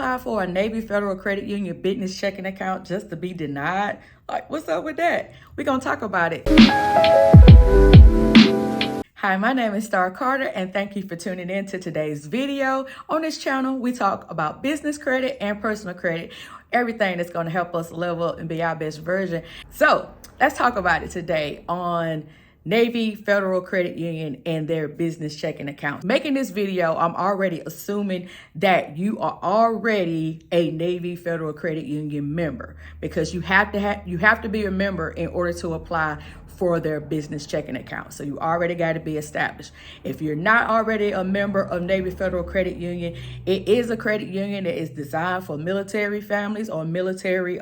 apply for a Navy Federal Credit Union business checking account just to be denied? Like, what's up with that? We're going to talk about it. Hi, my name is Star Carter, and thank you for tuning in to today's video. On this channel, we talk about business credit and personal credit, everything that's going to help us level up and be our best version. So let's talk about it today on Navy Federal Credit Union and their business checking account. Making this video, I'm already assuming that you are already a Navy Federal Credit Union member, because you have to be a member in order to apply for their business checking account. So you already got to be established. If you're not already a member of Navy Federal Credit Union, it is a credit union that is designed for military families or military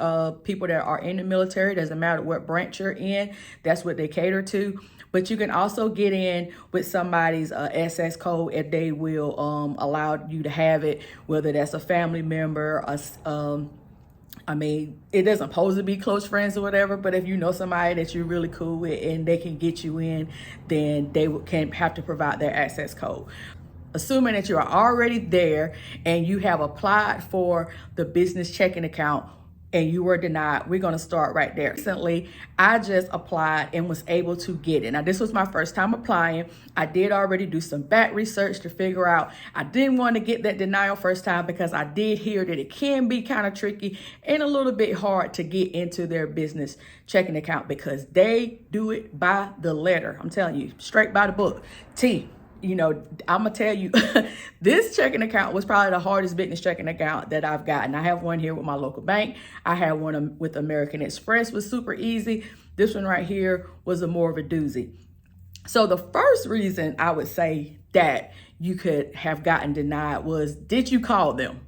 people that are in the military. Doesn't matter what branch you're in, that's what they cater to. But you can also get in with somebody's SS code if they will allow you to have it, whether that's a family member, it doesn't supposed to be close friends or whatever, but if you know somebody that you're really cool with and they can get you in, then they can have to provide their access code. Assuming that you are already there and you have applied for the business checking account and you were denied, we're going to start right there. Recently, I just applied and was able to get it. Now, this was my first time applying. I did already do some back research to figure out. I didn't want to get that denial first time because I did hear that it can be kind of tricky and a little bit hard to get into their business checking account because they do it by the letter. I'm telling you, straight by the book. I'm gonna tell you, this checking account was probably the hardest business checking account that I've gotten. I have one here with my local bank. I had one with American Express, was super easy. This one right here was more of a doozy. So the first reason I would say that you could have gotten denied was, did you call them?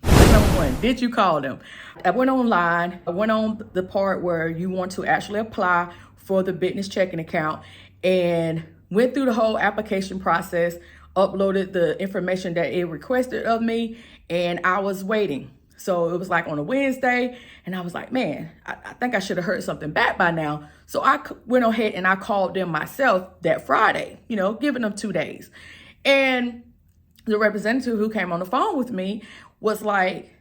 Number one, did you call them? I went online. I went on the part where you want to actually apply for the business checking account and went through the whole application process, uploaded the information that it requested of me, and I was waiting. So it was like on a Wednesday, and I was like, man, I think I should have heard something back by now. So I went ahead and I called them myself that Friday, giving them 2 days. And the representative who came on the phone with me was like,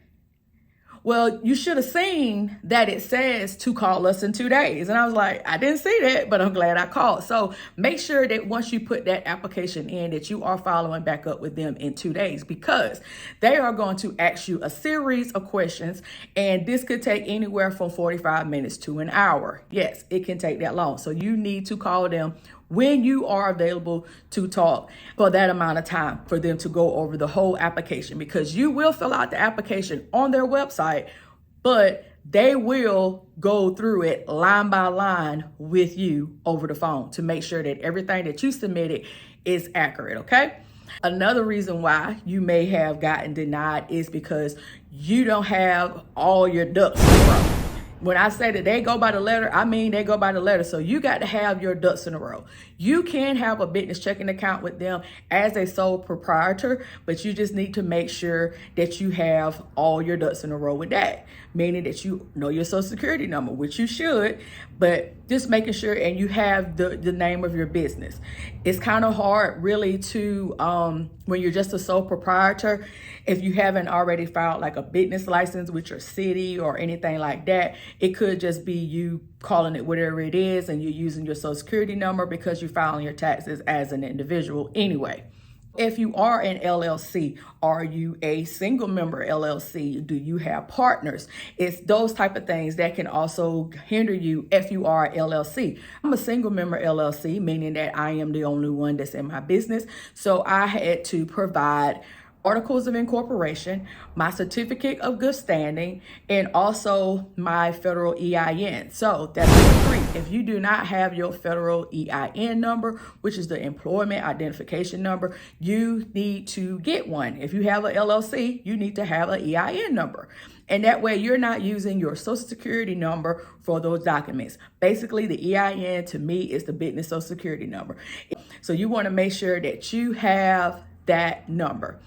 well, you should have seen that it says to call us in 2 days. And I was like, I didn't see that, but I'm glad I called. So make sure that once you put that application in, that you are following back up with them in 2 days, because they are going to ask you a series of questions. And this could take anywhere from 45 minutes to an hour. Yes, it can take that long. So you need to call them when you are available to talk for that amount of time for them to go over the whole application, because you will fill out the application on their website, but they will go through it line by line with you over the phone to make sure that everything that you submitted is accurate, okay? Another reason why you may have gotten denied is because you don't have all your ducks in a row. When I say that they go by the letter, I mean they go by the letter. So you got to have your ducks in a row. You can have a business checking account with them as a sole proprietor, but you just need to make sure that you have all your ducks in a row with that. Meaning that you know your social security number, which you should, but just making sure, and you have the name of your business. It's kind of hard really to, when you're just a sole proprietor, if you haven't already filed like a business license with your city or anything like that, it could just be you calling it whatever it is and you're using your social security number because you're filing your taxes as an individual anyway. If you are an LLC, are you a single member LLC? Do you have partners? It's those type of things that can also hinder you if you are a LLC. I'm a single member LLC, meaning that I am the only one that's in my business. So I had to provide articles of incorporation, my certificate of good standing, and also my federal EIN. So that's number 3. If you do not have your federal EIN number, which is the employment identification number, you need to get one. If you have an LLC, you need to have an EIN number. And that way you're not using your social security number for those documents. Basically, the EIN to me is the business social security number. So you want to make sure that you have that number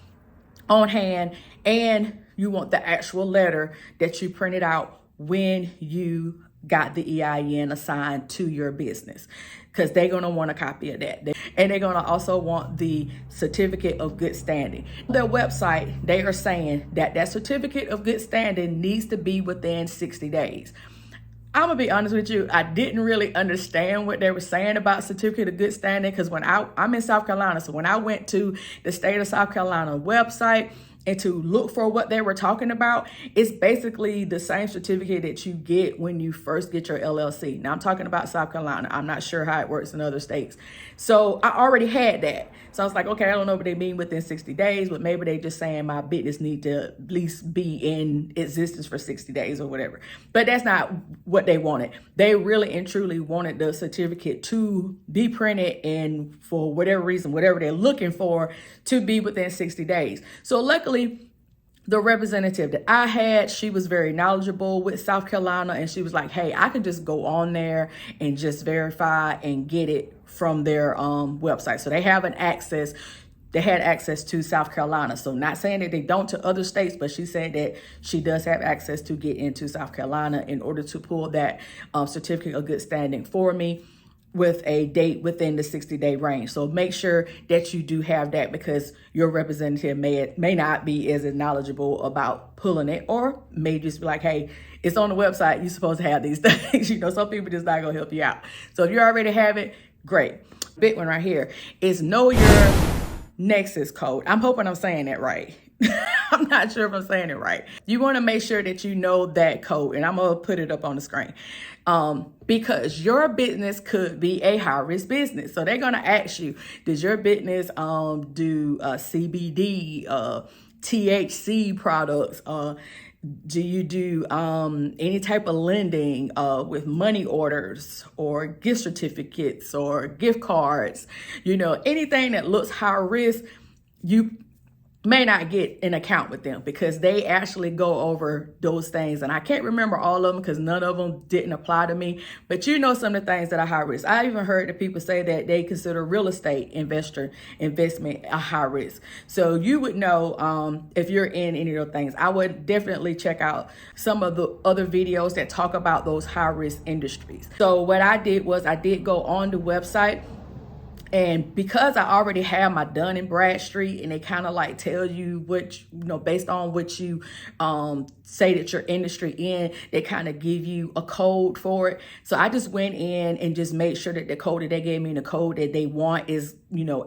on hand, and you want the actual letter that you printed out when you got the EIN assigned to your business, because they're going to want a copy of that. And they're going to also want the certificate of good standing. On their website, they are saying that that certificate of good standing needs to be within 60 days. I'm gonna be honest with you, I didn't really understand what they were saying about certificate of good standing, because when I'm in South Carolina, so when I went to the state of South Carolina website and to look for what they were talking about, it's basically the same certificate that you get when you first get your LLC. Now I'm talking about South Carolina. I'm not sure how it works in other states. So I already had that. So I was like, okay, I don't know what they mean within 60 days, but maybe they just saying my business need to at least be in existence for 60 days or whatever. But that's not what they wanted. They really and truly wanted the certificate to be printed and for whatever reason, whatever they're looking for, to be within 60 days. So luckily, the representative that I had, she was very knowledgeable with South Carolina, and she was like, hey, I can just go on there and just verify and get it from their website. So they have they had access to South Carolina. So not saying that they don't to other states, but she said that she does have access to get into South Carolina in order to pull that certificate of good standing for me with a date within the 60-day range. So make sure that you do have that, because your representative may not be as knowledgeable about pulling it, or may just be like, hey, it's on the website, you're supposed to have these things. Some people just not gonna help you out. So if you already have it, great. Big one right here is know your Nexus code. I'm hoping I'm saying that right. I'm not sure if I'm saying it right. You want to make sure that you know that code, and I'm going to put it up on the screen, because your business could be a high-risk business. So they're going to ask you, does your business do CBD, THC products? Do you do any type of lending with money orders or gift certificates or gift cards? Anything that looks high risk, you may not get an account with them, because they actually go over those things. And I can't remember all of them because none of them didn't apply to me. But some of the things that are high risk. I even heard that people say that they consider real estate investment a high risk. So you would know if you're in any of those things. I would definitely check out some of the other videos that talk about those high risk industries. So what I did was I did go on the website. And because I already have my Dun and Bradstreet, and they kind of like tell you what, based on what you say that your industry in, they kind of give you a code for it. So I just went in and just made sure that the code that they gave me, the code that they want, is,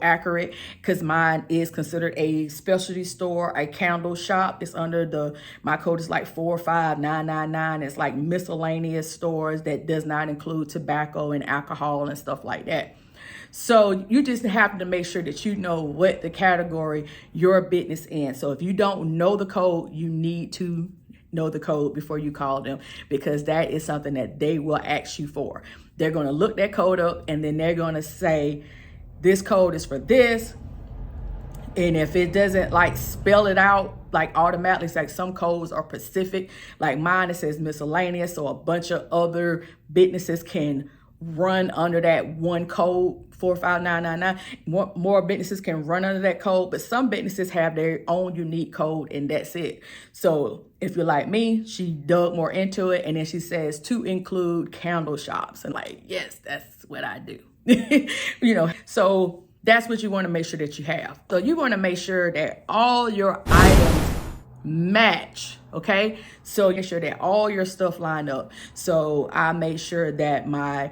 accurate, because mine is considered a specialty store, a candle shop. It's under my code is like 45999. It's like miscellaneous stores that does not include tobacco and alcohol and stuff like that. So you just have to make sure that you know what the category your business in. So if you don't know the code, you need to know the code before you call them, because that is something that they will ask you for. They're going to look that code up, and then they're going to say, this code is for this. And if it doesn't like spell it out like automatically, it's like some codes are specific. Like mine, it says miscellaneous, so a bunch of other businesses can run under that one code, 45999. More businesses can run under that code, but some businesses have their own unique code, and that's it. So if you're like me, she dug more into it, and then she says to include candle shops, and like, yes, that's what I do. So that's what you want to make sure that you have. So you want to make sure that all your items match. Okay, so make sure that all your stuff lined up. So I made sure that my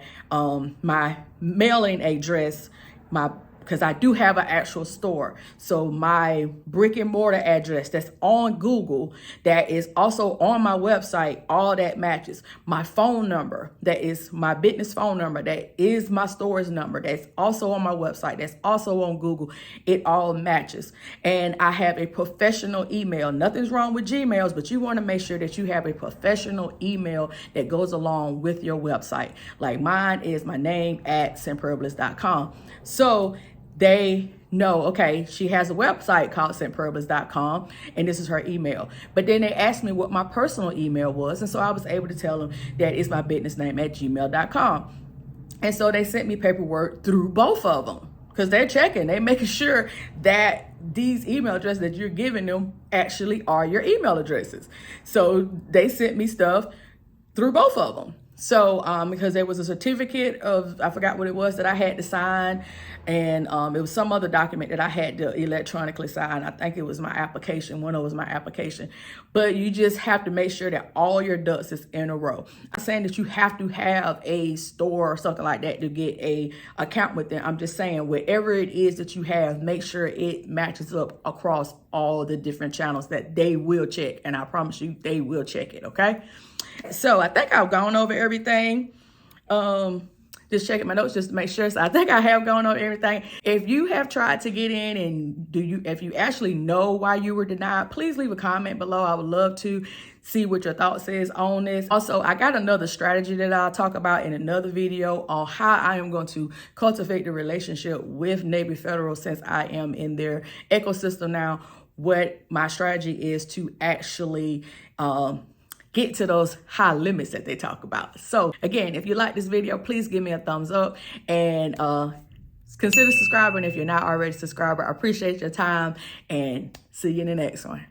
mailing address, because I do have an actual store. So my brick and mortar address that's on Google, that is also on my website, all that matches. My phone number, that is my business phone number, that is my store's number, that's also on my website, that's also on Google. It all matches. And I have a professional email. Nothing's wrong with Gmails, but you want to make sure that you have a professional email that goes along with your website. Like mine is my name at scentpurbliss.com. So they know, okay, she has a website called scentpurbliss.com, and this is her email. But then they asked me what my personal email was, and so I was able to tell them that it's my business name at gmail.com. And so they sent me paperwork through both of them, because they're checking, they're making sure that these email addresses that you're giving them actually are your email addresses. So they sent me stuff through both of them. So, because there was a certificate of, I forgot what it was that I had to sign, and it was some other document that I had to electronically sign. I think it was my application. One of it was my application. But you just have to make sure that all your ducks is in a row. I'm saying that you have to have a store or something like that to get a account with them. I'm just saying whatever it is that you have, make sure it matches up across all the different channels that they will check. And I promise you, they will check it, okay? So I think I've gone over everything. Just checking my notes just to make sure. So I think I have gone over everything. If you have tried to get in and if you actually know why you were denied, please leave a comment below. I would love to see what your thoughts is on this. Also, I got another strategy that I'll talk about in another video on how I am going to cultivate the relationship with Navy Federal since I am in their ecosystem now. What my strategy is to actually get to those high limits that they talk about. So again, if you like this video, please give me a thumbs up and consider subscribing if you're not already a subscriber. I appreciate your time and see you in the next one.